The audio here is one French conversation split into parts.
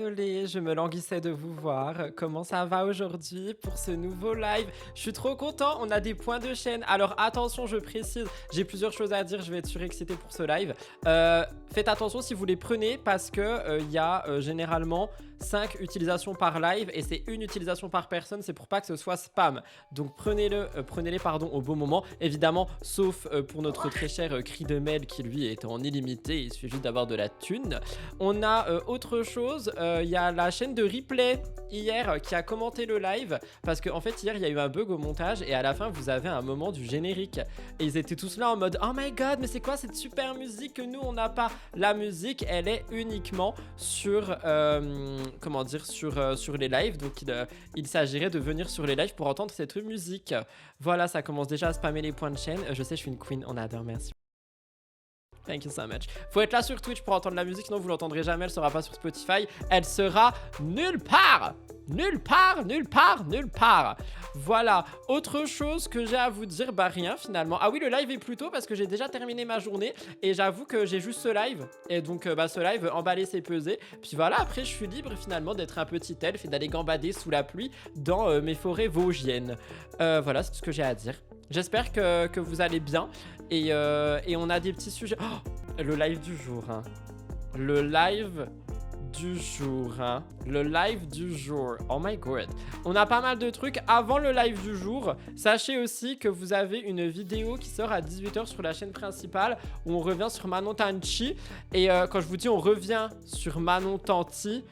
désolée, je me languissais de vous voir. Comment ça va aujourd'hui pour ce nouveau live? Je suis trop content, on a des points de chaîne. Alors attention, je précise, j'ai plusieurs choses à dire, je vais être surexcité pour ce live. Faites attention si vous les prenez parce que il y a généralement 5 utilisations par live et c'est une utilisation par personne, c'est pour pas que ce soit spam. Donc prenez-les pardon au bon moment, évidemment, sauf pour notre très cher cri de mail qui lui est en illimité, il suffit juste d'avoir de la thune. On a autre chose, il y a la chaîne de replay hier qui a commenté le live parce qu'en fait hier il y a eu un bug au montage et à la fin vous avez un moment du générique et ils étaient tous là en mode oh my god mais c'est quoi cette super musique que nous on n'a pas. La musique elle est uniquement sur comment dire sur les lives, donc il s'agirait de venir sur les lives pour entendre cette musique. Voilà, ça commence déjà à spammer les points de chaîne. Je sais, je suis une queen, on adore, merci. Thank you so much. Faut être là sur Twitch pour entendre la musique, sinon vous l'entendrez jamais, elle sera pas sur Spotify, elle sera nulle part. Nulle part, nulle part, nulle part. Voilà, autre chose que j'ai à vous dire, bah rien finalement. Ah oui, le live est plus tôt parce que j'ai déjà terminé ma journée et j'avoue que j'ai juste ce live. Et donc bah ce live, emballer c'est peser. Puis voilà, après je suis libre finalement d'être un petit elfe et d'aller gambader sous la pluie dans mes forêts vosgiennes. Voilà, c'est tout ce que j'ai à dire. J'espère que vous allez bien et on a des petits sujets. Oh, le live du jour, hein. Le live du jour, hein. Le live du jour. Oh my god. On a pas mal de trucs. Avant le live du jour, sachez aussi que vous avez une vidéo qui sort à 18 h sur la chaîne principale où on revient sur Manon Tanti. Et quand je vous dis on revient sur Manon Tanti,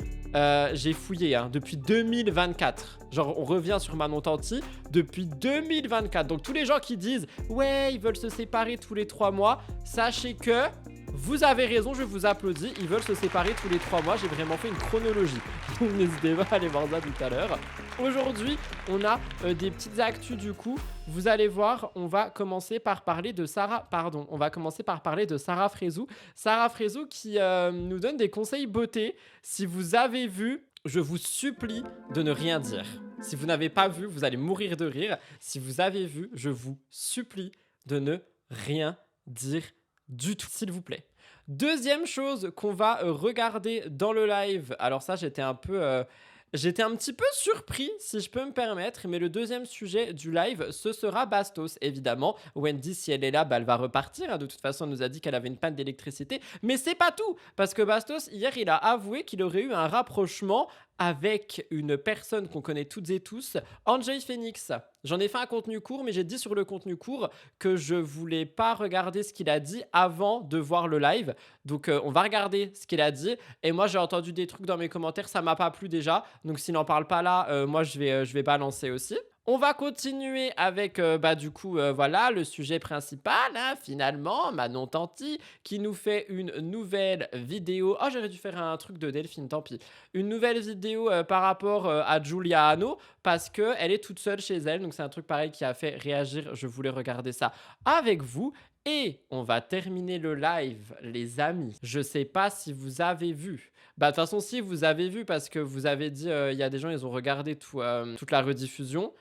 j'ai fouillé hein, depuis 2024. Genre on revient sur Manon Tanti depuis 2024. Donc tous les gens qui disent ouais ils veulent se séparer tous les 3 mois, sachez que vous avez raison, je vous applaudis. Ils veulent se séparer tous les 3 mois. J'ai vraiment fait une chronologie. Donc n'hésitez pas à aller voir ça tout à l'heure. Aujourd'hui, on a des petites actus du coup. Vous allez voir, on va commencer par parler de Sarah. Pardon, on va commencer par parler de Sarah Frézou. Sarah Frézou qui nous donne des conseils beauté. Si vous avez vu, je vous supplie de ne rien dire. Si vous n'avez pas vu, vous allez mourir de rire. Si vous avez vu, je vous supplie de ne rien dire du tout, s'il vous plaît. Deuxième chose qu'on va regarder dans le live. Alors ça, j'étais un petit peu surpris, si je peux me permettre, mais le deuxième sujet du live, ce sera Bastos, évidemment. Wendy, si elle est là, bah, elle va repartir. Hein. De toute façon, elle nous a dit qu'elle avait une panne d'électricité. Mais c'est pas tout, parce que Bastos, hier, il a avoué qu'il aurait eu un rapprochement avec une personne qu'on connaît toutes et tous, Enjoy Phoenix. J'en ai fait un contenu court, mais j'ai dit sur le contenu court que je voulais pas regarder ce qu'il a dit avant de voir le live. Donc on va regarder ce qu'il a dit. Et moi j'ai entendu des trucs dans mes commentaires, ça m'a pas plu déjà. Donc s'il n'en parle pas là, moi je vais balancer aussi. On va continuer avec, bah, du coup, voilà, le sujet principal, hein, finalement, Manon Tanti, qui nous fait une nouvelle vidéo. Oh, j'aurais dû faire un truc de Delphine, tant pis. Une nouvelle vidéo par rapport à Giulia Hanno, parce qu'elle est toute seule chez elle. Donc, c'est un truc pareil qui a fait réagir. Je voulais regarder ça avec vous. Et on va terminer le live, les amis. Je sais pas si vous avez vu. Bah, de toute façon, si vous avez vu, parce que vous avez dit, il y a des gens, ils ont regardé toute la rediffusion.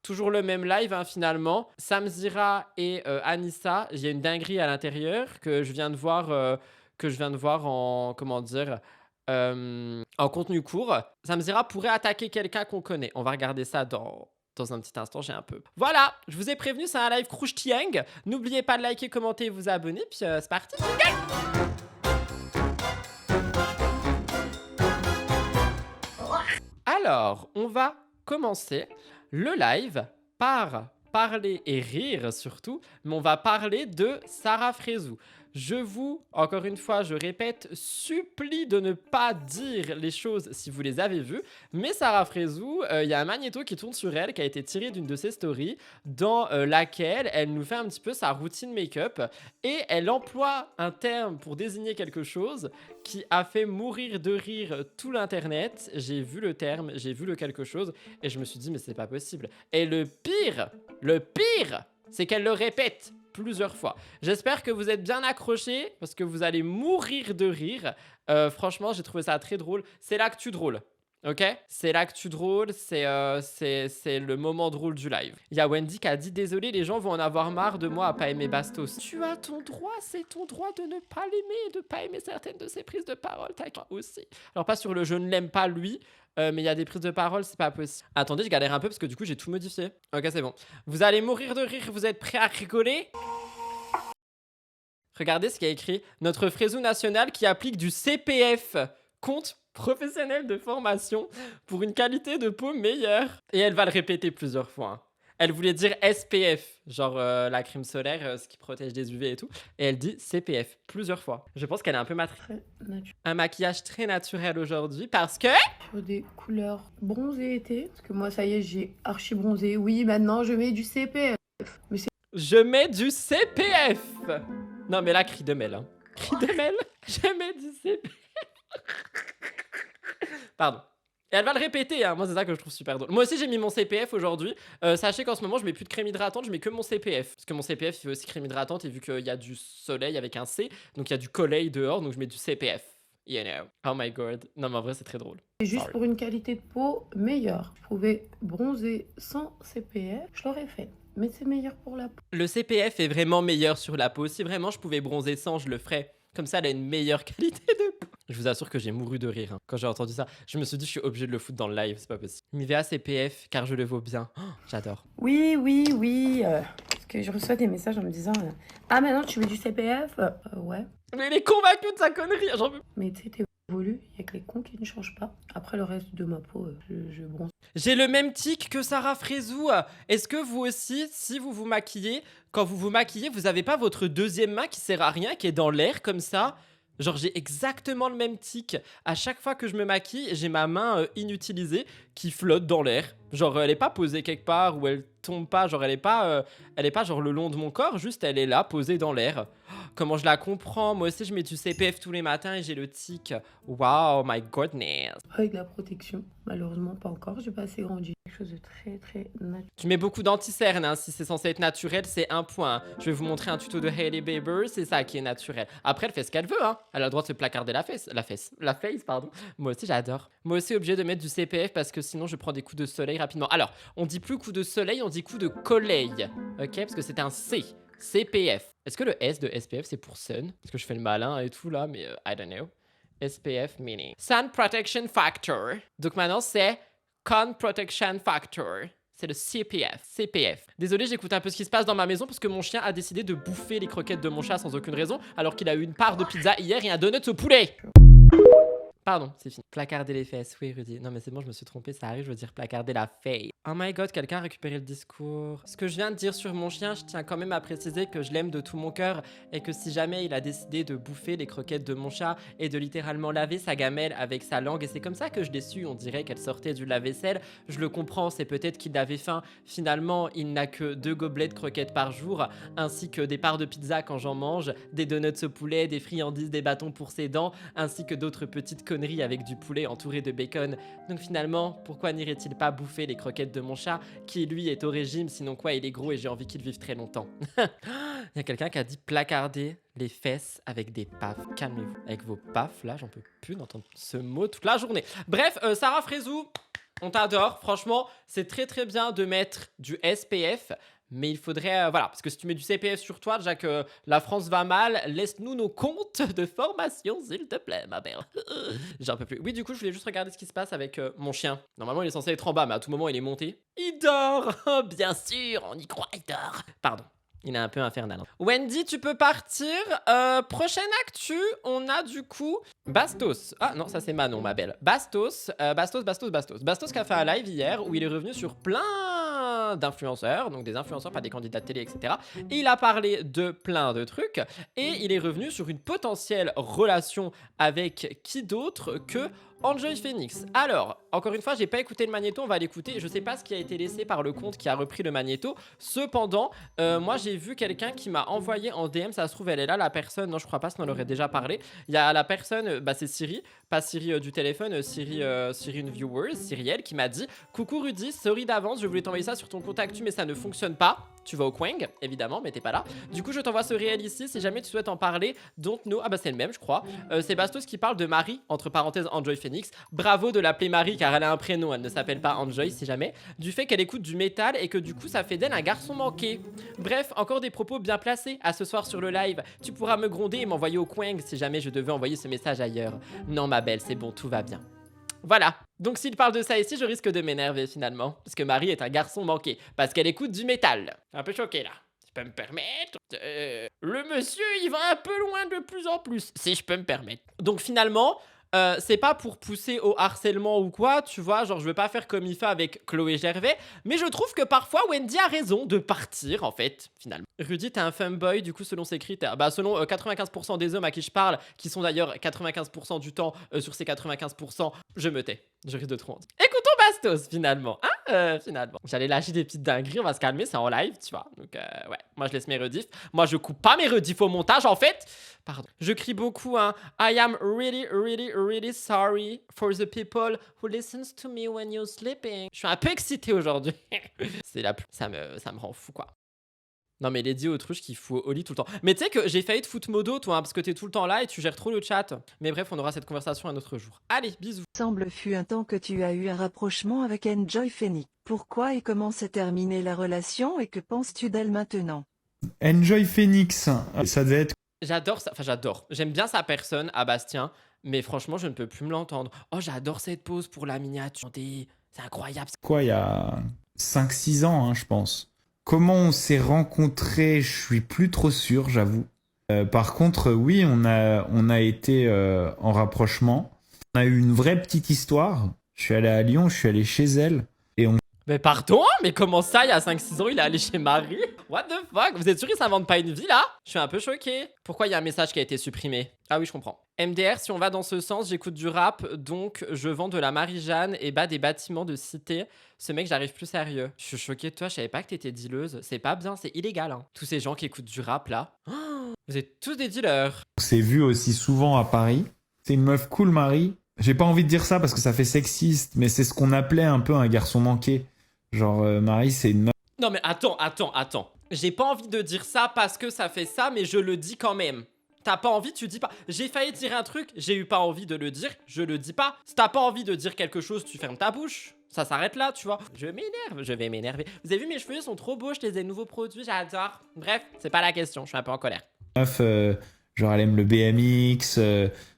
Toujours le même live hein, finalement. Samzira et Anissa, il y a une dinguerie à l'intérieur que je viens de voir en comment dire en contenu court. Samzira pourrait attaquer quelqu'un qu'on connaît. On va regarder ça dans un petit instant, j'ai un peu. Voilà, je vous ai prévenu, c'est un live Krouchtiang. N'oubliez pas de liker, commenter et vous abonner. Puis c'est parti. Alors, on va commencer le live par parler et rire surtout, mais on va parler de Sarah Frézou. Je vous, encore une fois, je répète, supplie de ne pas dire les choses si vous les avez vues. Mais Sarah Frézou, il y a un magnéto qui tourne sur elle, qui a été tiré d'une de ses stories, dans laquelle elle nous fait un petit peu sa routine make-up. Et elle emploie un terme pour désigner quelque chose qui a fait mourir de rire tout l'internet. J'ai vu le terme, j'ai vu le quelque chose, et je me suis dit, mais c'est pas possible. Et le pire, c'est qu'elle le répète plusieurs fois. J'espère que vous êtes bien accrochés parce que vous allez mourir de rire. Franchement, j'ai trouvé ça très drôle. C'est l'actu drôle. Ok, c'est l'actu drôle, c'est le moment drôle du live. Il y a Wendy qui a dit désolé, les gens vont en avoir marre de moi à pas aimer Bastos. Tu as ton droit, c'est ton droit de ne pas l'aimer, de pas aimer certaines de ses prises de parole, t'as aussi. Alors pas sur le je ne l'aime pas lui, mais il y a des prises de parole, c'est pas possible. Attendez, je galère un peu parce que du coup j'ai tout modifié. Ok, c'est bon. Vous allez mourir de rire, vous êtes prêts à rigoler? Regardez ce qu'il y a écrit. Notre Frézou national qui applique du CPF, compte professionnel de formation, pour une qualité de peau meilleure. Et elle va le répéter plusieurs fois. Hein. Elle voulait dire SPF, genre la crème solaire, ce qui protège des UV et tout. Et elle dit CPF plusieurs fois. Je pense qu'elle est un peu un maquillage très naturel aujourd'hui parce que... Sur des couleurs bronzées été. Parce que moi, ça y est, j'ai archi bronzé. Oui, maintenant, je mets du CPF. Mais c'est... Je mets du CPF. Non, mais là, cri de mêle. Hein. Cri de mêle. Je mets du CPF. Pardon. Et elle va le répéter, hein. Moi c'est ça que je trouve super drôle. Moi aussi j'ai mis mon CPF aujourd'hui. Sachez qu'en ce moment je mets plus de crème hydratante, je mets que mon CPF. Parce que mon CPF il veut aussi crème hydratante et vu qu'il y a du soleil avec un C, donc il y a du soleil dehors, donc je mets du CPF. You know. Oh my god. Non mais en vrai c'est très drôle. C'est juste pour une qualité de peau meilleure. Je pouvais bronzer sans CPF, je l'aurais fait. Mais c'est meilleur pour la peau. Le CPF est vraiment meilleur sur la peau. Si vraiment je pouvais bronzer sans, je le ferais. Comme ça, elle a une meilleure qualité de peau. Je vous assure que j'ai mouru de rire hein, quand j'ai entendu ça. Je me suis dit, je suis obligé de le foutre dans le live, c'est pas possible. Nivea CPF, car je le vaux bien. Oh, j'adore. Oui. Parce que je reçois des messages en me disant ah, maintenant tu mets du CPF ouais. Mais il est convaincu de sa connerie, j'en veux. Mais tu sais, t'es évolue, il y a que les cons qui ne changent pas. Après, le reste de ma peau, je bronze. J'ai le même tic que Sarah Frézou. Est-ce que vous aussi, si vous vous maquillez, quand vous vous maquillez, vous avez pas votre deuxième main qui sert à rien, qui est dans l'air comme ça? Genre j'ai exactement le même tic. À chaque fois que je me maquille, j'ai ma main inutilisée qui flotte dans l'air. Genre elle est pas posée quelque part ou elle tombe pas. Genre elle est pas genre le long de mon corps. Juste elle est là posée dans l'air. Oh, comment je la comprends. Moi aussi je mets du CPF tous les matins et j'ai le tic. Wow, my goodness. Avec la protection, malheureusement pas encore. J'ai pas assez grandi. Quelque chose de très très naturel. Tu mets beaucoup d'anti-cerne, hein. Si c'est censé être naturel, c'est un point. Je vais vous montrer un tuto de Hailey Bieber, c'est ça qui est naturel. Après, elle fait ce qu'elle veut, hein. Elle a le droit de se placarder la face, pardon. Moi aussi, j'adore. Moi aussi, obligé de mettre du CPF parce que sinon, je prends des coups de soleil rapidement. Alors, on dit plus coup de soleil, on dit coup de soleil, ok? Parce que c'est un C. CPF. Est-ce que le S de SPF, c'est pour sun? Parce que je fais le malin et tout là, mais I don't know. SPF meaning Sun Protection Factor. Donc maintenant, c'est Con Protection Factor. C'est le CPF. Désolé, j'écoute un peu ce qui se passe dans ma maison parce que mon chien a décidé de bouffer les croquettes de mon chat sans aucune raison alors qu'il a eu une part de pizza hier et un donut au poulet. Pardon, c'est fini. Placarder les fesses, oui Rudy. Non mais c'est bon, je me suis trompé, ça arrive, je veux dire placarder la face. Oh my god, quelqu'un a récupéré le discours. Ce que je viens de dire sur mon chien, je tiens quand même à préciser que je l'aime de tout mon cœur et que si jamais il a décidé de bouffer les croquettes de mon chat et de littéralement laver sa gamelle avec sa langue, et c'est comme ça que je l'ai su, on dirait qu'elle sortait du lave-vaisselle, je le comprends, c'est peut-être qu'il avait faim. Finalement, il n'a que 2 gobelets de croquettes par jour, ainsi que des parts de pizza quand j'en mange, des donuts au poulet, des friandises, des bâtons pour ses dents, ainsi que d'autres petites conneries avec du poulet entouré de bacon. Donc finalement, pourquoi n'irait-il pas bouffer les croquettes de mon chat, qui lui est au régime, sinon quoi, il est gros et j'ai envie qu'il vive très longtemps. Il y a quelqu'un qui a dit placarder les fesses avec des pafs. Calmez-vous. Avec vos pafs, là, j'en peux plus d'entendre ce mot toute la journée. Bref, Sarah Frézou, on t'adore. Franchement, c'est très très bien de mettre du SPF. Mais il faudrait, voilà, parce que si tu mets du CPF sur toi, déjà que la France va mal, laisse-nous nos comptes de formation, s'il te plaît, ma belle. J'en peux plus. Oui, du coup, je voulais juste regarder ce qui se passe avec mon chien. Normalement, il est censé être en bas, mais à tout moment, il est monté. Il dort. Bien sûr, on y croit, il dort. Pardon. Il est un peu infernal. Hein. Wendy, tu peux partir. Prochaine actu, on a du coup Bastos. Ah non, ça c'est Manon, ma belle. Bastos qui a fait un live hier où il est revenu sur plein d'influenceurs, donc des influenceurs, pas des candidats de télé, etc. Et il a parlé de plein de trucs. Et il est revenu sur une potentielle relation avec qui d'autre que Enjoy Phoenix. Alors, encore une fois, j'ai pas écouté le magnéto, on va l'écouter. Je sais pas ce qui a été laissé par le compte qui a repris le magnéto. Cependant, moi j'ai vu quelqu'un qui m'a envoyé en DM, ça se trouve elle est là, la personne, non je crois pas, sinon on en aurait déjà parlé. Il y a la personne, bah c'est Siri, pas Siri du téléphone, Siri une viewer, Cyrielle, qui m'a dit: coucou Rudy, sorry d'avance, je voulais t'envoyer ça sur ton compte actu mais ça ne fonctionne pas. Tu vas au Quang, évidemment, mais t'es pas là. Du coup, je t'envoie ce réel ici. Si jamais tu souhaites en parler, don't know. Ah bah c'est le même, je crois. C'est Bastos qui parle de Marie, entre parenthèses Enjoy Phoenix. Bravo de l'appeler Marie car elle a un prénom, elle ne s'appelle pas Enjoy si jamais. Du fait qu'elle écoute du métal et que du coup ça fait d'elle un garçon manqué. Bref, encore des propos bien placés à ce soir sur le live. Tu pourras me gronder et m'envoyer au Quang si jamais je devais envoyer ce message ailleurs. Non ma belle, c'est bon, tout va bien. Voilà. Donc s'il parle de ça ici, je risque de m'énerver finalement. Parce que Marie est un garçon manqué. Parce qu'elle écoute du métal. Un peu choqué là. Je peux me permettre. Le monsieur, il va un peu loin de plus en plus. Si je peux me permettre. Donc finalement, c'est pas pour pousser au harcèlement ou quoi, tu vois, genre je veux pas faire comme il fait avec Chloé Gervais, mais je trouve que parfois Wendy a raison de partir en fait, finalement. Rudy, t'es un femboy du coup selon ses critères. Bah selon 95% des hommes à qui je parle, qui sont d'ailleurs 95% du temps sur ces 95%, je me tais, je risque de trop en dire. Écoutons Bastos finalement, hein, finalement. J'allais lâcher des petites dingueries, on va se calmer, c'est en live, tu vois. Donc ouais, moi je laisse mes rediffs. Moi je coupe pas mes rediffs au montage en fait. Pardon. Je crie beaucoup, hein. I am really sorry for the people who listens to me when you're sleeping. Je suis un peu excité aujourd'hui. C'est la plus... ça me rend fou, quoi. Non mais Lady Autruche qui fout au lit tout le temps. Mais tu sais que j'ai failli te foutre modo toi, hein, parce que t'es tout le temps là et tu gères trop le chat. Mais bref, on aura cette conversation un autre jour. Allez, bisous. Semble fut un temps que tu as eu un rapprochement avec Enjoy Phoenix. Pourquoi et comment s'est terminée la relation et que penses-tu d'elle maintenant? Enjoy Phoenix, ça devait être J'adore ça, enfin j'adore. J'aime bien sa personne à Bastien, mais franchement je ne peux plus me l'entendre. Oh j'adore cette pose pour la miniature. C'est incroyable. quoi, il y a 5-6 ans, hein, je pense. Comment on s'est rencontrés, je suis plus trop sûr, j'avoue. Par contre, oui, on a été en rapprochement. On a eu une vraie petite histoire. Je suis allé à Lyon, je suis allé chez elle. Et on... Mais pardon, mais comment ça, il y a 5-6 ans, il est allé chez Marie? What the fuck? Vous êtes sûr qu'il s'invente pas une vie là? Je suis un peu choqué. Pourquoi il y a un message qui a été supprimé? Ah oui, je comprends. MDR, si on va dans ce sens, j'écoute du rap, donc je vends de la Marie-Jeanne et bats des bâtiments de cité. Ce mec, j'arrive plus sérieux. Je suis choqué de toi, je savais pas que t'étais dealeuse. C'est pas bien, c'est illégal, hein. Tous ces gens qui écoutent du rap là. Oh, vous êtes tous des dealers. On s'est vu aussi souvent à Paris. C'est une meuf cool, Marie. J'ai pas envie de dire ça parce que ça fait sexiste, mais c'est ce qu'on appelait un peu un garçon manqué. Genre, Marie, c'est une meuf. Non mais attends. J'ai pas envie de dire ça parce que ça fait ça, mais je le dis quand même. T'as pas envie, tu dis pas. J'ai failli dire un truc, j'ai eu pas envie de le dire, je le dis pas. Si t'as pas envie de dire quelque chose, tu fermes ta bouche. Ça s'arrête là, tu vois. Je vais m'énerver. Vous avez vu, mes cheveux ils sont trop beaux, je les ai nouveaux produits, j'adore. Bref, c'est pas la question, je suis un peu en colère. Meuf, genre, elle aime le BMX,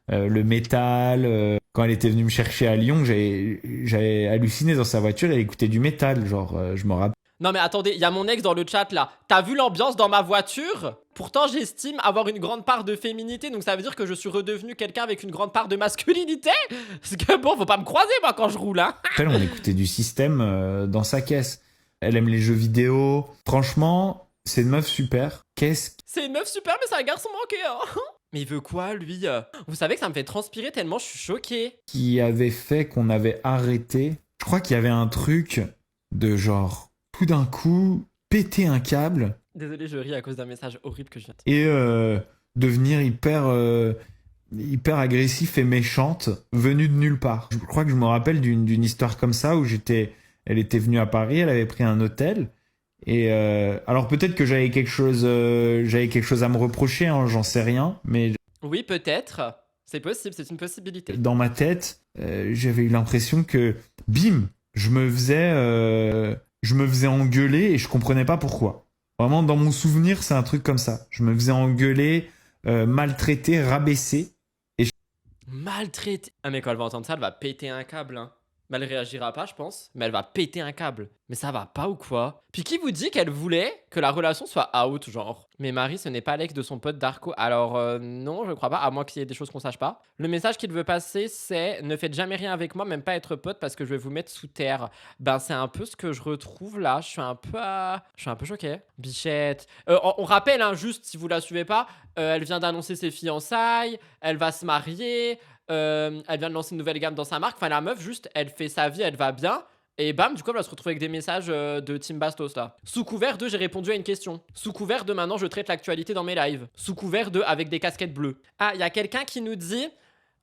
le métal. Quand elle était venue me chercher à Lyon, j'avais halluciné dans sa voiture, elle écoutait du métal, genre, je me rappelle. Non mais attendez, il y a mon ex dans le chat là. T'as vu l'ambiance dans ma voiture? Pourtant j'estime avoir une grande part de féminité, donc ça veut dire que je suis redevenu quelqu'un avec une grande part de masculinité? Parce que bon, faut pas me croiser moi quand je roule, hein. On écoutait du système dans sa caisse. Elle aime les jeux vidéo. Franchement, c'est une meuf super. C'est une meuf super, mais c'est un garçon manqué, hein. Mais il veut quoi, lui? Vous savez que ça me fait transpirer tellement je suis choqué. Qui avait fait qu'on avait arrêté. Je crois qu'il y avait un truc de genre, tout d'un coup, péter un câble. Désolé, je ris à cause d'un message horrible que je viens de... Et devenir hyper agressif et méchante, venue de nulle part. Je crois que je me rappelle d'une histoire comme ça où elle était venue à Paris, elle avait pris un hôtel. Et alors peut-être que j'avais quelque chose à me reprocher, hein, j'en sais rien, mais oui, peut-être. C'est possible, c'est une possibilité. Dans ma tête, j'avais eu l'impression que, bim, je me faisais engueuler et je comprenais pas pourquoi. Vraiment, dans mon souvenir, c'est un truc comme ça. Je me faisais engueuler, maltraiter, rabaisser. Maltraiter. Ah mais quand elle va entendre ça, elle va péter un câble, hein. Mais elle réagira pas, je pense, mais elle va péter un câble. Mais ça va pas ou quoi? Puis qui vous dit qu'elle voulait que la relation soit out, genre? Mais Marie, ce n'est pas l'ex de son pote Darko. Alors non, je crois pas, à moins qu'il y ait des choses qu'on sache pas. Le message qu'il veut passer, c'est: ne faites jamais rien avec moi, même pas être pote, parce que je vais vous mettre sous terre. Ben c'est un peu ce que je retrouve là. Je suis un peu choqué. Bichette. On rappelle, hein, juste si vous la suivez pas, elle vient d'annoncer ses fiançailles, elle va se marier. Elle vient de lancer une nouvelle gamme dans sa marque. Enfin, la meuf, juste, elle fait sa vie, elle va bien. Et bam, du coup, elle va se retrouver avec des messages de Team Bastos là. Sous couvert de j'ai répondu à une question. Sous couvert de maintenant je traite l'actualité dans mes lives. Sous couvert de avec des casquettes bleues. Ah, il y a quelqu'un qui nous dit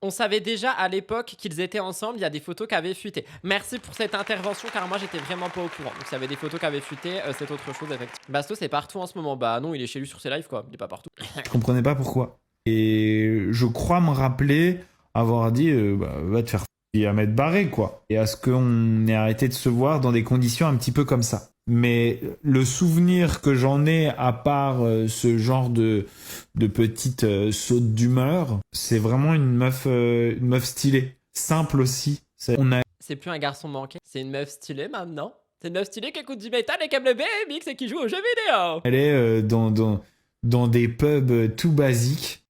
On savait déjà à l'époque qu'ils étaient ensemble, il y a des photos qui avaient fuité. Merci pour cette intervention car moi j'étais vraiment pas au courant. Donc s'il y avait des photos qui avaient fuité, c'est autre chose effectivement. Bastos est partout en ce moment. Bah non, il est chez lui sur ses lives quoi, il est pas partout. Je comprenais pas pourquoi. Et je crois me rappeler avoir dit bah, va te faire et à m'être barré quoi. Et à ce qu'on ait arrêté de se voir dans des conditions un petit peu comme ça. Mais le souvenir que j'en ai, à part ce genre de petite saute d'humeur, c'est vraiment une meuf stylée. Simple aussi. C'est plus un garçon manqué, c'est une meuf stylée maintenant. C'est une meuf stylée qui écoute du métal et qui aime le BMX et qui joue aux jeux vidéo. Elle est dans des pubs tout basiques,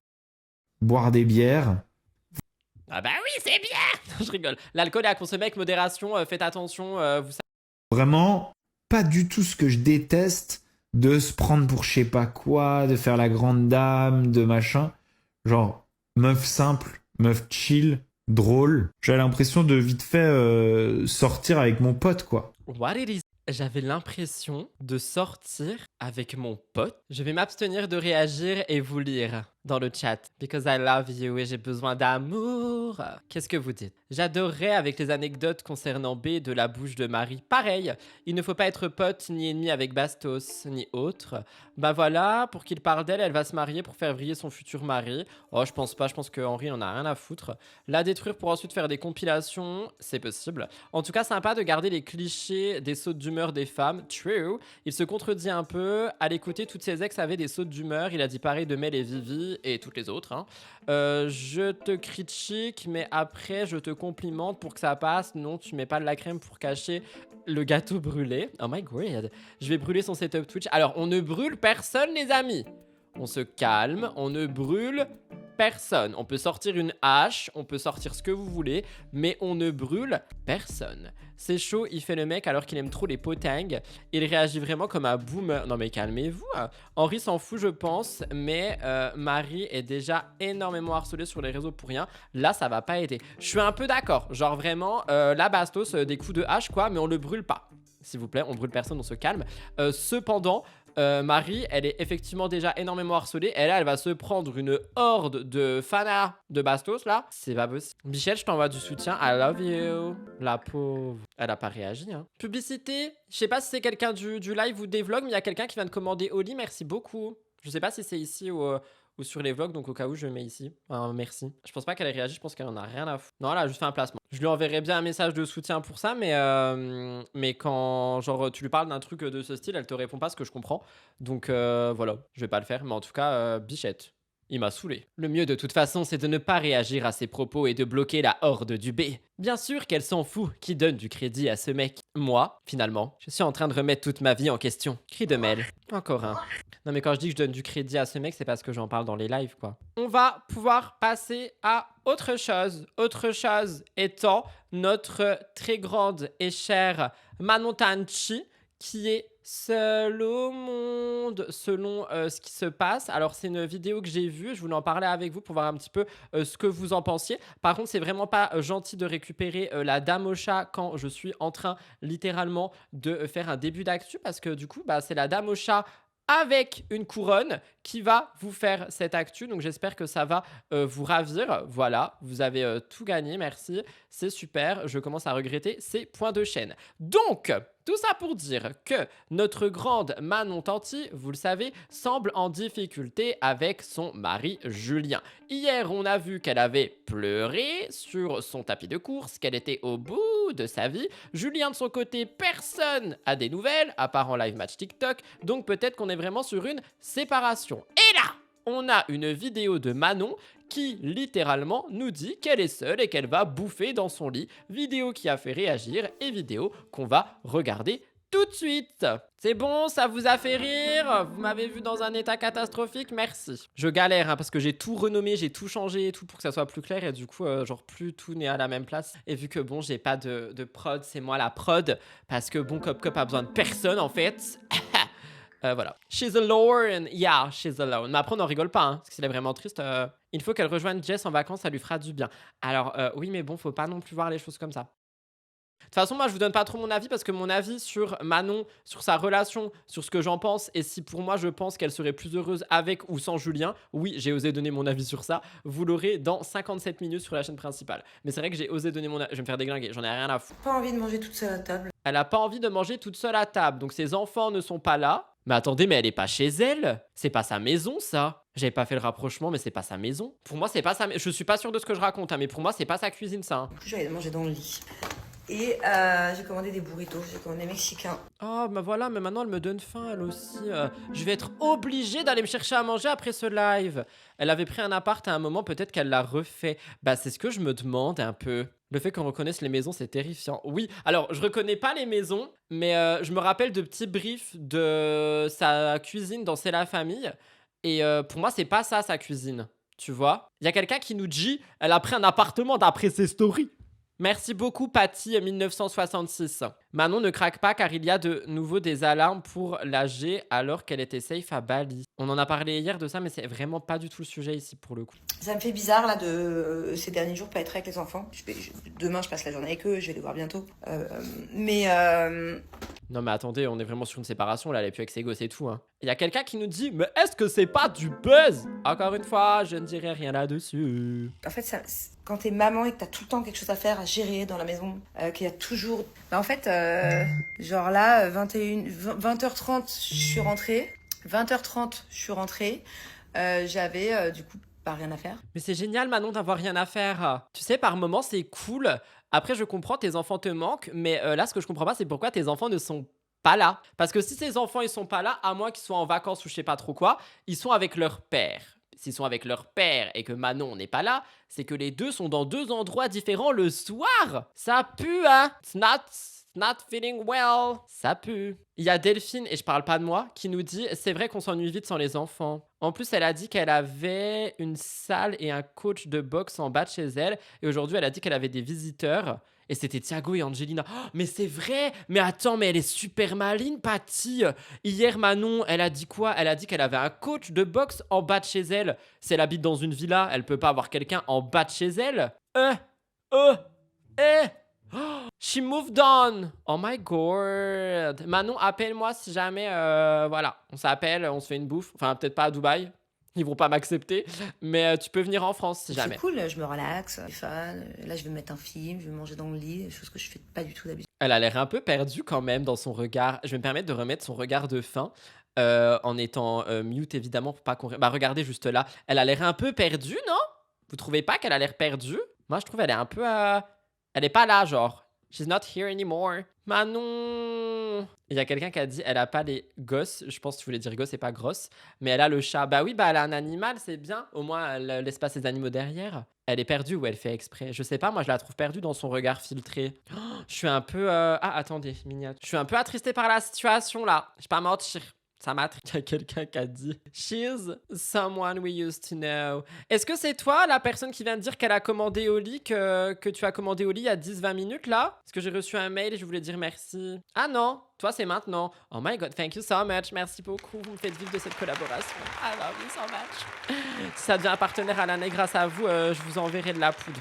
boire des bières. Ah bah oui, c'est bien. Je rigole. L'alcool est à consommer avec modération, faites attention, vous savez. Vraiment, pas du tout ce que je déteste de se prendre pour je sais pas quoi, de faire la grande dame, de machin. Genre, meuf simple, meuf chill, drôle. J'ai l'impression de vite fait sortir avec mon pote, quoi. What it is? J'avais l'impression de sortir avec mon pote. Je vais m'abstenir de réagir et vous lire dans le chat. Because I love you et j'ai besoin d'amour. Qu'est-ce que vous dites? J'adorerais avec les anecdotes concernant B de la bouche de Marie. Pareil, il ne faut pas être pote ni ennemi avec Bastos ni autre. Bah voilà, pour qu'il parle d'elle, elle va se marier pour faire vriller son futur mari. Oh, je pense pas, je pense que Henri en a rien à foutre. La détruire pour ensuite faire des compilations, c'est possible. En tout cas, sympa de garder les clichés des sautes d'humeur des femmes. True. Il se contredit un peu. À l'écouter, toutes ses ex avaient des sautes d'humeur. Il a dit pareil de Mel et Vivi et toutes les autres. Hein. Je te critique, mais après, je te complimente pour que ça passe. Non, tu mets pas de la crème pour cacher le gâteau brûlé. Oh my god. Je vais brûler son setup Twitch. Alors, on ne brûle personne, les amis. On se calme. On ne brûle personne. On peut sortir une hache, on peut sortir ce que vous voulez, mais on ne brûle personne. C'est chaud, il fait le mec alors qu'il aime trop les potangs. Il réagit vraiment comme un boomer. Non mais calmez-vous. Hein. Henri s'en fout, je pense, mais Marie est déjà énormément harcelée sur les réseaux pour rien. Là, ça va pas aider. Je suis un peu d'accord. Genre vraiment, la Bastos, des coups de hache, quoi, mais on le brûle pas. S'il vous plaît, on brûle personne, on se calme. Cependant, Marie, elle est effectivement déjà énormément harcelée. Et là, elle va se prendre une horde de fanas de Bastos, là. C'est pas possible. Michel, je t'envoie du soutien. I love you. La pauvre. Elle a pas réagi, hein. Publicité. Je sais pas si c'est quelqu'un du live ou des vlogs, mais il y a quelqu'un qui vient de commander Oli. Merci beaucoup. Je sais pas si c'est ici ou sur les vlogs, donc au cas où je mets ici. Merci. Je pense pas qu'elle ait réagi, je pense qu'elle en a rien à foutre. Non, elle a juste fait un placement. Je lui enverrai bien un message de soutien pour ça, mais quand genre tu lui parles d'un truc de ce style, elle te répond pas, ce que je comprends. Donc voilà, je vais pas le faire, mais en tout cas, bichette. Il m'a saoulé. Le mieux de toute façon, c'est de ne pas réagir à ses propos et de bloquer la horde du B. Bien sûr qu'elle s'en fout qui donne du crédit à ce mec. Moi, finalement, je suis en train de remettre toute ma vie en question. Cri de Mel. Encore un. Non mais quand je dis que je donne du crédit à ce mec, c'est parce que j'en parle dans les lives, quoi. On va pouvoir passer à autre chose. Autre chose étant notre très grande et chère Manon Tanchi, qui est seule au monde selon ce qui se passe. Alors c'est une vidéo que j'ai vue, je voulais en parler avec vous pour voir un petit peu ce que vous en pensiez. Par contre, c'est vraiment pas gentil de récupérer la dame au chat quand je suis en train littéralement de faire un début d'actu, parce que du coup, bah, c'est la dame au chat avec une couronne qui va vous faire cette actu. Donc j'espère que ça va vous ravir. Voilà, vous avez tout gagné, merci. C'est super, je commence à regretter ces points de chaîne. Donc, tout ça pour dire que notre grande Manon Tanti, vous le savez, semble en difficulté avec son mari Julien. Hier, on a vu qu'elle avait pleuré sur son tapis de course, qu'elle était au bout de sa vie. Julien, de son côté, personne a des nouvelles, à part en live match TikTok. Donc peut-être qu'on est vraiment sur une séparation. Et là, on a une vidéo de Manon qui littéralement nous dit qu'elle est seule et qu'elle va bouffer dans son lit. Vidéo qui a fait réagir et vidéo qu'on va regarder tout de suite. C'est bon, ça vous a fait rire? Vous m'avez vu dans un état catastrophique? Merci. Je galère hein, parce que j'ai tout renommé, j'ai tout changé et tout pour que ça soit plus clair et du coup, genre plus tout n'est à la même place. Et vu que bon, j'ai pas de prod, c'est moi la prod parce que bon, Cop a besoin de personne en fait. Voilà. She's alone. Yeah, she's alone. Mais après, on n'en rigole pas, hein, parce que s'il est vraiment triste, il faut qu'elle rejoigne Jess en vacances, ça lui fera du bien. Alors, oui, mais bon, faut pas non plus voir les choses comme ça. toute façon, moi, je vous donne pas trop mon avis parce que mon avis sur Manon, sur sa relation, sur ce que j'en pense et si pour moi je pense qu'elle serait plus heureuse avec ou sans Julien, oui, j'ai osé donner mon avis sur ça. Vous l'aurez dans 57 minutes sur la chaîne principale. Mais c'est vrai que j'ai osé donner mon avis. Je vais me faire déglinguer, j'en ai rien à foutre. Pas envie de manger toute seule à table. Elle a pas envie de manger toute seule à table, donc ses enfants ne sont pas là. Mais attendez, mais elle est pas chez elle. C'est pas sa maison, ça. J'avais pas fait le rapprochement, mais c'est pas sa maison. Pour moi, c'est pas sa. Je suis pas sûr de ce que je raconte, hein, mais pour moi, c'est pas sa cuisine, ça. Hein. En plus, j'allais manger dans le lit. Et j'ai commandé des burritos, j'ai commandé mexicains. Oh, bah voilà, mais maintenant elle me donne faim, elle aussi. Je vais être obligée d'aller me chercher à manger après ce live. Elle avait pris un appart à un moment, peut-être qu'elle l'a refait. Bah, c'est ce que je me demande un peu. Le fait qu'on reconnaisse les maisons, c'est terrifiant. Oui, alors je reconnais pas les maisons, mais je me rappelle de petits briefs de sa cuisine dans C'est la famille. Et pour moi, c'est pas ça, sa cuisine. Tu vois? Il y a quelqu'un qui nous dit, elle a pris un appartement d'après ses stories. Merci beaucoup, Patty1966. Manon ne craque pas car il y a de nouveau des alarmes pour la G alors qu'elle était safe à Bali. On en a parlé hier de ça, mais c'est vraiment pas du tout le sujet ici pour le coup. Ça me fait bizarre là de ces derniers jours pas être avec les enfants. Demain je passe la journée avec eux, je vais les voir bientôt. Non mais attendez, on est vraiment sur une séparation là, elle est plus avec ses gosses et tout. Hein. Il y a quelqu'un qui nous dit, mais est-ce que c'est pas du buzz? Encore une fois, je ne dirai rien là-dessus. En fait, quand t'es maman et que t'as tout le temps quelque chose à faire, à gérer dans la maison, qu'il y a toujours... Bah, en fait, genre là, 20h30, je suis rentrée. 20h30, je suis rentrée. J'avais du coup pas rien à faire. Mais c'est génial, Manon, d'avoir rien à faire. Tu sais, par moments, c'est cool. Après, je comprends, tes enfants te manquent. Mais là, ce que je comprends pas, c'est pourquoi tes enfants ne sont pas là. Parce que si ces enfants, ils sont pas là, à moins qu'ils soient en vacances ou je sais pas trop quoi, ils sont avec leur père. S'ils sont avec leur père et que Manon n'est pas là, c'est que les deux sont dans deux endroits différents le soir. Ça pue, hein? It's not feeling well. Ça pue. Il y a Delphine, et je parle pas de moi, qui nous dit « C'est vrai qu'on s'ennuie vite sans les enfants. » En plus, elle a dit qu'elle avait une salle et un coach de boxe en bas de chez elle. Et aujourd'hui, elle a dit qu'elle avait des visiteurs. Et c'était Thiago et Angelina. Oh, mais c'est vrai! Mais attends, mais elle est super maligne, Patty! Hier, Manon, elle a dit quoi? Elle a dit qu'elle avait un coach de boxe en bas de chez elle. Si elle habite dans une villa, elle peut pas avoir quelqu'un en bas de chez elle? She moved on! Oh my god! Manon, appelle-moi si jamais, voilà, on s'appelle, on se fait une bouffe. Enfin, peut-être pas à Dubaï. Ils vont pas m'accepter, mais tu peux venir en France si jamais. C'est cool, je me relaxe, téléphone. Là, je vais me mettre un film, je vais manger dans le lit, chose que je fais pas du tout d'habitude. Elle a l'air un peu perdue quand même dans son regard. Je vais me permettre de remettre son regard de fin en étant mute évidemment pour pas qu'on... Bah regardez juste là, elle a l'air un peu perdue, non? Vous trouvez pas qu'elle a l'air perdue? Moi je trouve elle est un peu... Elle est pas là genre. She's not here anymore. Manon. Il y a quelqu'un qui a dit elle a pas les gosses. Je pense que tu voulais dire gosse et pas grosse. Mais elle a le chat. Bah oui, bah elle a un animal, c'est bien. Au moins, elle laisse pas ses animaux derrière. Elle est perdue ou elle fait exprès. Je sais pas, moi je la trouve perdue dans son regard filtré. Oh, je suis un peu... Ah, attendez, mignonne. Je suis un peu attristée par la situation là. Je vais pas mentir. Ça m'a... Il y a quelqu'un qui a dit « She's someone we used to know ». Est-ce que c'est toi, la personne qui vient de dire qu'elle a commandé au lit, que tu as commandé au lit il y a 10-20 minutes, là? Parce que j'ai reçu un mail et je voulais dire merci. Ah non, toi, c'est maintenant. Oh my god, thank you so much. Merci beaucoup, vous me faites vivre de cette collaboration. I love you so much. Si ça devient un partenaire à l'année grâce à vous, je vous enverrai de la poudre.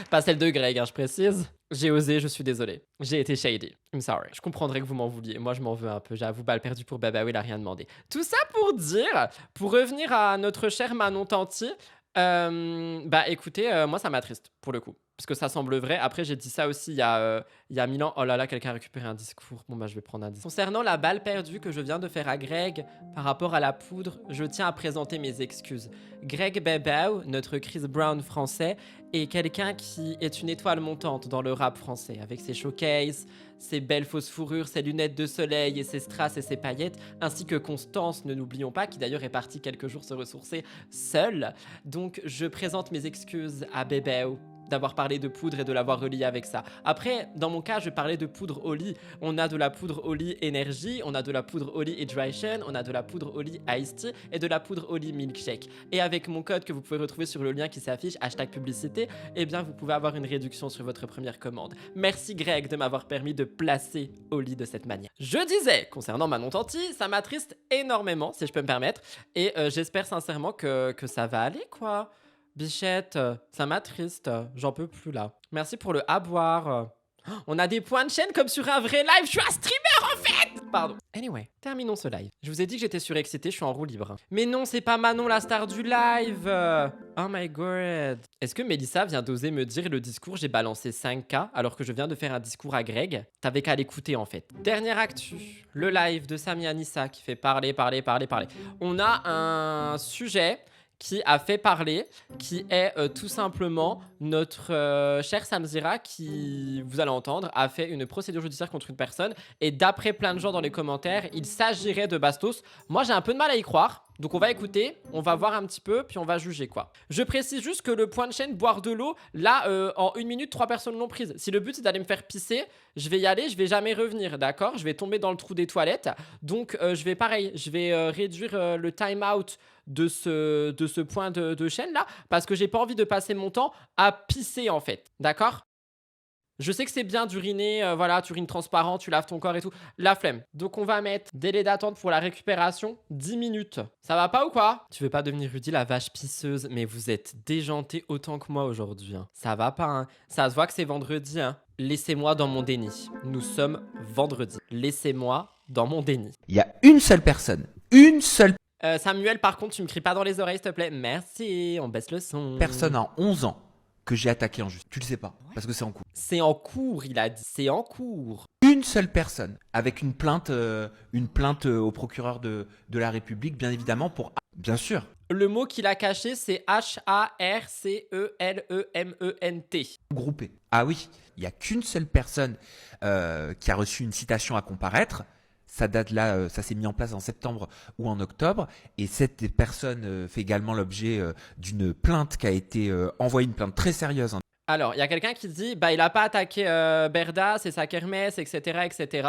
Pas celle de Greg, hein, je précise. J'ai osé, je suis désolé. J'ai été shady. I'm sorry. Je comprendrais que vous m'en vouliez. Moi, je m'en veux un peu. J'avoue, balle perdue pour Baba, oui, il a rien demandé. Tout ça pour dire, pour revenir à notre cher Manon Tanti, bah écoutez, moi, ça m'attriste, pour le coup. Parce que ça semble vrai. Après, j'ai dit ça aussi il y a 1000 ans. Oh là là, quelqu'un a récupéré un discours. Bon, bah, je vais prendre un discours. Concernant la balle perdue que je viens de faire à Greg par rapport à la poudre, je tiens à présenter mes excuses. Greg Bebao, notre Chris Brown français, est quelqu'un qui est une étoile montante dans le rap français, avec ses showcases, ses belles fausses fourrures, ses lunettes de soleil et ses strass et ses paillettes, ainsi que Constance, ne n'oublions pas, qui d'ailleurs est partie quelques jours se ressourcer seule. Donc, je présente mes excuses à Bebao d'avoir parlé de poudre et de l'avoir relié avec ça. Après, dans mon cas, je parlais de poudre au lit. On a de la poudre au lit énergie, on a de la poudre au lit hydration, on a de la poudre au lit iced tea et de la poudre au lit milkshake. Et avec mon code que vous pouvez retrouver sur le lien qui s'affiche, #publicité, eh bien, vous pouvez avoir une réduction sur votre première commande. Merci Greg de m'avoir permis de placer au lit de cette manière. Je disais, concernant Manon Tanti, ça m'attriste énormément, si je peux me permettre, et j'espère sincèrement que ça va aller, quoi. Bichette, ça m'attriste, j'en peux plus là. Merci pour le à boire. On a des points de chaîne comme sur un vrai live. Je suis un streamer en fait. Pardon. Anyway, terminons ce live. Je vous ai dit que j'étais surexcité, je suis en roue libre. Mais non, c'est pas Manon la star du live. Oh my god. Est-ce que Mélissa vient d'oser me dire le discours j'ai balancé 5K alors que je viens de faire un discours à Greg? T'avais qu'à l'écouter en fait. Dernière actu, le live de Sami Anissa qui fait parler. On a un sujet qui a fait parler, qui est tout simplement notre cher Samzira qui, vous allez entendre, a fait une procédure judiciaire contre une personne et d'après plein de gens dans les commentaires, il s'agirait de Bastos. Moi j'ai un peu de mal à y croire, donc on va écouter, on va voir un petit peu, puis on va juger quoi. Je précise juste que le point de chaîne boire de l'eau, là en 1 minute 3 personnes l'ont prise. Si le but c'est d'aller me faire pisser, je vais y aller, je vais jamais revenir, d'accord? Je vais tomber dans le trou des toilettes, donc je vais pareil, je vais réduire le time out de ce point de chaîne là, parce que j'ai pas envie de passer mon temps à pisser en fait, d'accord? Je sais que c'est bien d'uriner, voilà, tu urines transparent, tu laves ton corps et tout, la flemme. Donc on va mettre délai d'attente pour la récupération, 10 minutes. Ça va pas ou quoi? Tu veux pas devenir Rudy la vache pisseuse, mais vous êtes déjanté autant que moi aujourd'hui, hein. Ça va pas, hein. Ça se voit que c'est vendredi, hein. Laissez-moi dans mon déni. Nous sommes vendredi. Laissez-moi dans mon déni. Il y a une seule personne, Samuel, par contre, tu me cries pas dans les oreilles, s'il te plaît. Merci, on baisse le son. personne en 11 ans que j'ai attaqué en justice. Tu le sais pas, parce que c'est en cours. C'est en cours, il a dit. C'est en cours. Une seule personne avec une plainte au procureur de la République, bien évidemment, pour... Bien sûr. Le mot qu'il a caché, c'est Harcelement. Groupé. Ah oui, il n'y a qu'une seule personne qui a reçu une citation à comparaître. Ça date là, ça s'est mis en place en septembre ou en octobre. Et cette personne fait également l'objet d'une plainte qui a été envoyée, une plainte très sérieuse. Alors, il y a quelqu'un qui dit, bah, il a pas attaqué Berda, c'est sa kermesse, etc.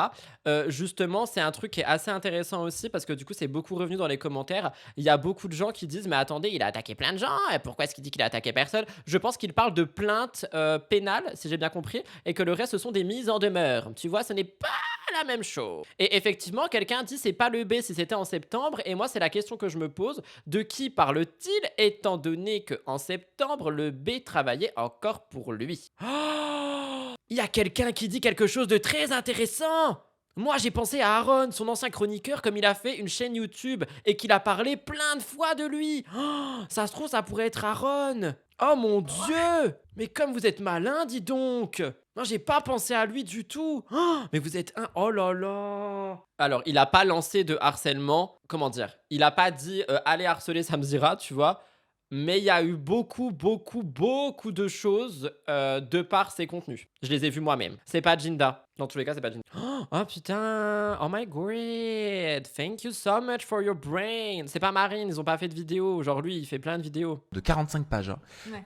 Justement, c'est un truc qui est assez intéressant aussi parce que du coup, c'est beaucoup revenu dans les commentaires. Il y a beaucoup de gens qui disent, mais attendez, il a attaqué plein de gens, et pourquoi est-ce qu'il dit qu'il a attaqué personne? Je pense qu'il parle de plaintes pénales, si j'ai bien compris, et que le reste, ce sont des mises en demeure. Tu vois, ce n'est pas la même chose. Et effectivement, quelqu'un dit, c'est pas le B si c'était en septembre, et moi, c'est la question que je me pose, de qui parle-t-il, étant donné qu'en septembre, le B travaillait encore pour lui. Oh, il y a quelqu'un qui dit quelque chose de très intéressant. Moi, j'ai pensé à Aaron, son ancien chroniqueur, comme il a fait une chaîne YouTube et qu'il a parlé plein de fois de lui. Oh, ça se trouve, ça pourrait être Aaron. Oh mon Dieu! Mais comme vous êtes malin, dis donc! Non, j'ai pas pensé à lui du tout. Oh, mais vous êtes un... Oh là là! Alors, il a pas lancé de harcèlement. Comment dire? Il a pas dit allez harceler Samzira, tu vois. Mais il y a eu beaucoup de choses de par ses contenus. Je les ai vus moi-même. C'est pas Jinda. Dans tous les cas, c'est pas Jinda. Oh putain! Oh my god! Thank you so much for your brain! C'est pas Marine, ils ont pas fait de vidéo. Genre lui, il fait plein de vidéos. De 45 pages. Hein. Ouais.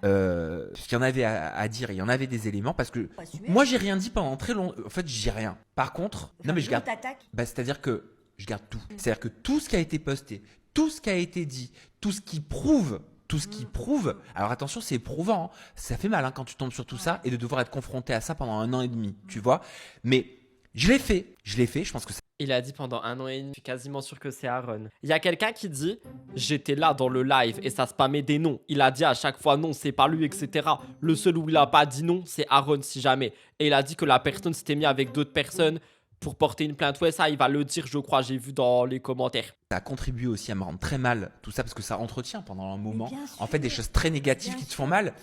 Parce qu'il y en avait à dire, il y en avait des éléments, parce que moi, j'ai rien dit pendant très longtemps. En fait, j'ai rien. Par contre, non mais je garde... c'est-à-dire que je garde tout. C'est-à-dire que tout ce qui a été posté, tout ce qui a été dit, tout ce qui prouve... alors attention, c'est éprouvant, hein. Ça fait mal hein, quand tu tombes sur tout ça et de devoir être confronté à ça pendant 1 an et demi, tu vois. Mais je l'ai fait, je pense que ça... Il a dit pendant 1 an et demi, je suis quasiment sûr que c'est Aaron. Il y a quelqu'un qui dit j'étais là dans le live et ça spammait des noms. Il a dit à chaque fois non, c'est pas lui, etc. Le seul où il a pas dit non, c'est Aaron si jamais. Et il a dit que la personne s'était mise avec d'autres personnes pour porter une plainte. Ouais, ça, il va le dire, je crois, j'ai vu dans les commentaires. Ça a contribué aussi à me rendre très mal, tout ça, parce que ça entretient pendant un moment, en fait, des choses très négatives qui te font mal.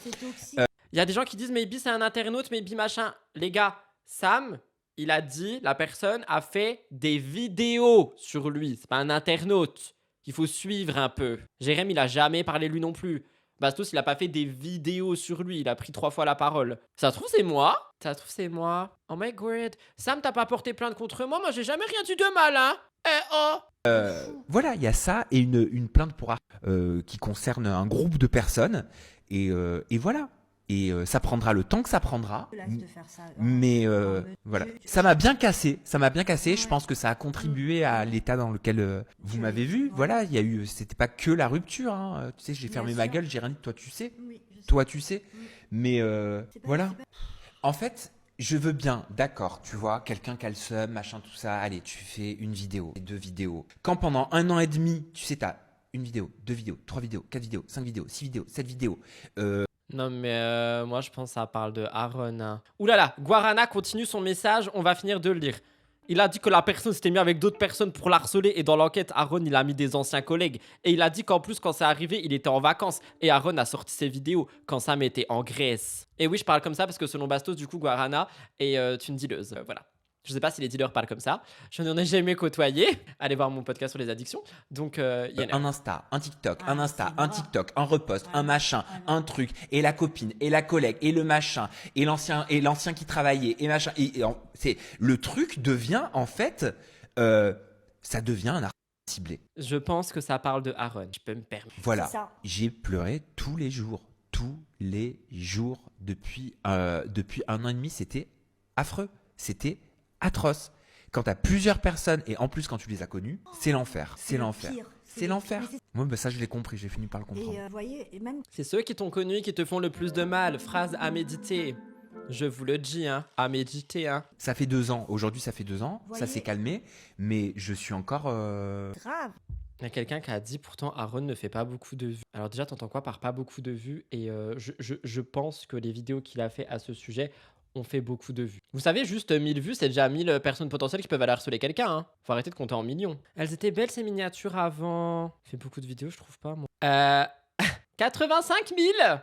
Il y a des gens qui disent maybe c'est un internaute, maybe machin. Les gars, Sam, il a dit, la personne a fait des vidéos sur lui. C'est pas un internaute. Il faut suivre un peu. Jérém, il a jamais parlé lui non plus. Bastos, il a pas fait des vidéos sur lui. Il a pris 3 fois la parole. Ça se trouve, c'est moi. Ça se trouve, c'est moi. Oh my god. Sam, t'as pas porté plainte contre moi? Moi, j'ai jamais rien dit de mal, hein. Voilà, il y a ça et une plainte qui concerne un groupe de personnes. Et voilà. Et ça prendra le temps que ça prendra. Mais voilà. Ça m'a bien cassé. Je pense que ça a contribué à l'état dans lequel vous m'avez vu. Voilà, il y a eu. C'était pas que la rupture. Hein. Tu sais, j'ai fermé ma gueule, j'ai rien dit. Toi, tu sais. Toi, tu sais. Mais voilà. En fait, je veux bien, d'accord, tu vois, quelqu'un qui a le seum, machin, tout ça. Allez, tu fais 1 vidéo, 2 vidéos. Quand pendant 1 an et demi, tu sais, t'as 1 vidéo, 2 vidéos, 3 vidéos, 4 vidéos, 5 vidéos, 6 vidéos, 7 vidéos. Non mais moi je pense que ça parle de Aaron. Hein. Ouh là là, Guarana continue son message, on va finir de le lire. Il a dit que la personne s'était mis avec d'autres personnes pour l'harceler et dans l'enquête, Aaron il a mis des anciens collègues. Et il a dit qu'en plus quand c'est arrivé, il était en vacances et Aaron a sorti ses vidéos quand Sam était en Grèce. Et oui, je parle comme ça parce que selon Bastos, du coup, Guarana est une dealeuse. Voilà. Je sais pas si les dealers parlent comme ça. Je n'en ai jamais côtoyé. Allez voir mon podcast sur les addictions. Donc, il y en a. Un Insta, un TikTok, un Insta, un TikTok, un repost, un machin, un truc, et la copine, et la collègue, et le machin, et l'ancien qui travaillait, et machin. C'est le truc devient en fait, ça devient un artiste ciblé. Je pense que ça parle de Aaron. Je peux me permettre. Voilà. J'ai pleuré tous les jours depuis 1 an et demi. C'était affreux. C'était atroce. Quand t'as plusieurs personnes et en plus quand tu les as connues, c'est l'enfer. C'est l'enfer. C'est l'enfer. Moi, bah ça, je l'ai compris. J'ai fini par le comprendre. C'est ceux qui t'ont connu qui te font le plus de mal. Phrase à méditer. Je vous le dis, hein, à méditer. Hein. Ça fait 2 ans. Aujourd'hui, ça fait 2 ans. Ça s'est calmé. Mais je suis encore... Grave. Il y a quelqu'un qui a dit pourtant Aaron ne fait pas beaucoup de vues. Alors déjà, t'entends quoi par pas beaucoup de vues? Et je pense que les vidéos qu'il a fait à ce sujet ont fait beaucoup de vues. Vous savez, juste 1000 vues, c'est déjà 1000 personnes potentielles qui peuvent aller harceler quelqu'un. Hein. Faut arrêter de compter en millions. Elles étaient belles ces miniatures avant. Il fait beaucoup de vidéos, je trouve pas, moi. 85 000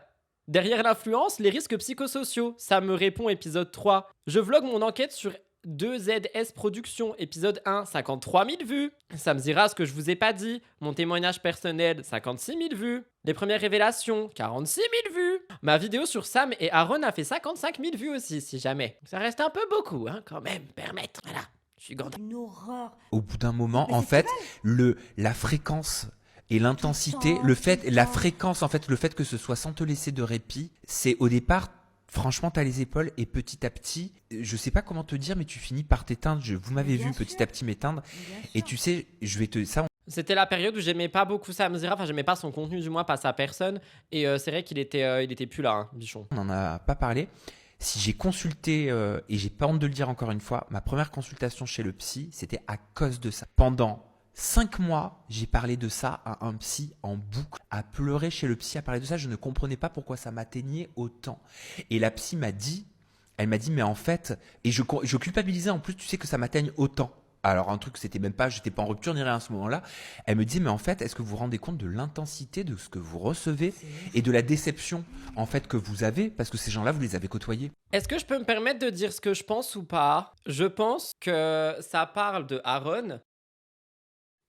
Derrière l'influence, les risques psychosociaux. Ça me répond, épisode 3. Je vlog mon enquête sur 2ZS Productions, épisode 1, 53 000 vues. Ça me dira ce que je vous ai pas dit. Mon témoignage personnel, 56 000 vues. Les premières révélations, 46 000 vues. Ma vidéo sur Sam et Aaron a fait 55 000 vues aussi, si jamais. Ça reste un peu beaucoup, hein, quand même, permettre. Voilà, je suis gandé. Une horreur. Au bout d'un moment, en fait, la fréquence et l'intensité, le fait que ce soit sans te laisser de répit, c'est au départ... Franchement, t'as les épaules et petit à petit, je sais pas comment te dire, mais tu finis par t'éteindre. Vous m'avez vu petit à petit m'éteindre. Et tu sais, C'était la période où j'aimais pas beaucoup Sam Zira, enfin j'aimais pas son contenu du moins, pas sa personne. Et c'est vrai qu'il était plus là, hein, bichon. On n'en a pas parlé. Si j'ai consulté, et j'ai pas honte de le dire encore une fois, ma première consultation chez le psy, c'était à cause de ça. Pendant 5 mois, j'ai parlé de ça à un psy en boucle, à pleurer chez le psy, à parler de ça. Je ne comprenais pas pourquoi ça m'atteignait autant. Et la psy m'a dit, mais en fait, et je culpabilisais en plus, tu sais que ça m'atteigne autant. Alors un truc, j'étais pas en rupture ni rien à ce moment-là. Elle me dit, mais en fait, est-ce que vous vous rendez compte de l'intensité de ce que vous recevez et de la déception en fait que vous avez, parce que ces gens-là, vous les avez côtoyés. Est-ce que je peux me permettre de dire ce que je pense ou pas? Je pense que ça parle de Aaron.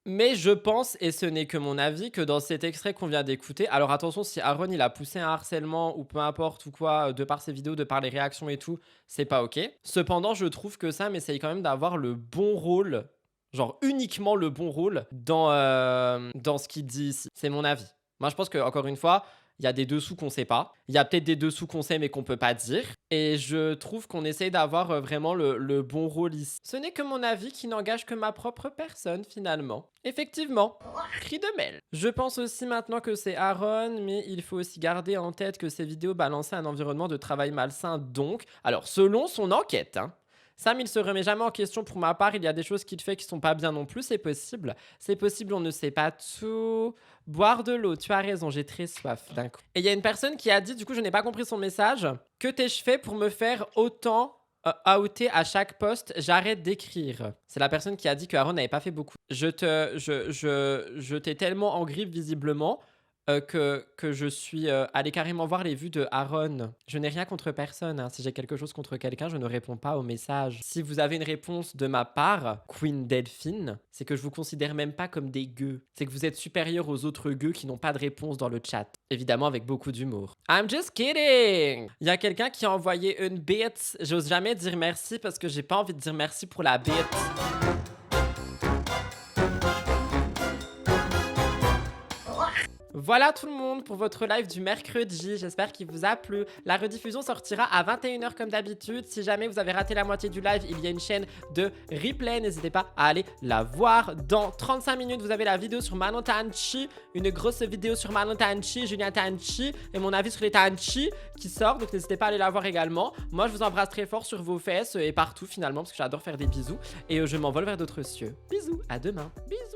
Mais je pense, et ce n'est que mon avis, que dans cet extrait qu'on vient d'écouter, alors attention, si Aaron il a poussé un harcèlement ou peu importe ou quoi, de par ses vidéos, de par les réactions et tout, c'est pas ok. Cependant, je trouve que Sam essaye quand même d'avoir le bon rôle, genre uniquement le bon rôle dans ce qu'il dit ici. C'est mon avis. Moi, je pense que encore une fois, il y a des dessous qu'on sait pas. Il y a peut-être des dessous qu'on sait mais qu'on peut pas dire. Et je trouve qu'on essaye d'avoir vraiment le bon rôle ici. Ce n'est que mon avis qui n'engage que ma propre personne finalement. Effectivement, cri de mêle. Je pense aussi maintenant que c'est Aaron, mais il faut aussi garder en tête que ces vidéos balançaient un environnement de travail malsain donc. Alors selon son enquête, hein. Sam, il se remet jamais en question pour ma part. Il y a des choses qu'il fait qui sont pas bien non plus. C'est possible. C'est possible, on ne sait pas tout. Boire de l'eau, tu as raison, j'ai très soif d'un coup. Et il y a une personne qui a dit, du coup, je n'ai pas compris son message. Que t'ai-je fait pour me faire autant outer à chaque poste? J'arrête d'écrire. C'est la personne qui a dit que Aaron n'avait pas fait beaucoup. Je t'ai tellement en grippe visiblement. Que je suis allé carrément voir les vues de Aaron. Je n'ai rien contre personne. Hein. Si j'ai quelque chose contre quelqu'un, je ne réponds pas aux messages. Si vous avez une réponse de ma part, Queen Delphine, c'est que je vous considère même pas comme des gueux. C'est que vous êtes supérieur aux autres gueux qui n'ont pas de réponse dans le chat. Évidemment avec beaucoup d'humour. I'm just kidding! Il y a quelqu'un qui a envoyé une bite. J'ose jamais dire merci parce que j'ai pas envie de dire merci pour la bite. Voilà tout le monde pour votre live du mercredi, j'espère qu'il vous a plu. La rediffusion sortira à 21 h comme d'habitude. Si jamais vous avez raté la moitié du live, il y a une chaîne de replay, n'hésitez pas à aller la voir. Dans 35 minutes, vous avez la vidéo sur Manon Tanchi, une grosse vidéo sur Manon Tanchi, Julien Tanchi et mon avis sur les Tanchi qui sort, donc n'hésitez pas à aller la voir également. Moi, je vous embrasse très fort sur vos fesses et partout finalement, parce que j'adore faire des bisous et je m'envole vers d'autres cieux. Bisous, à demain, bisous.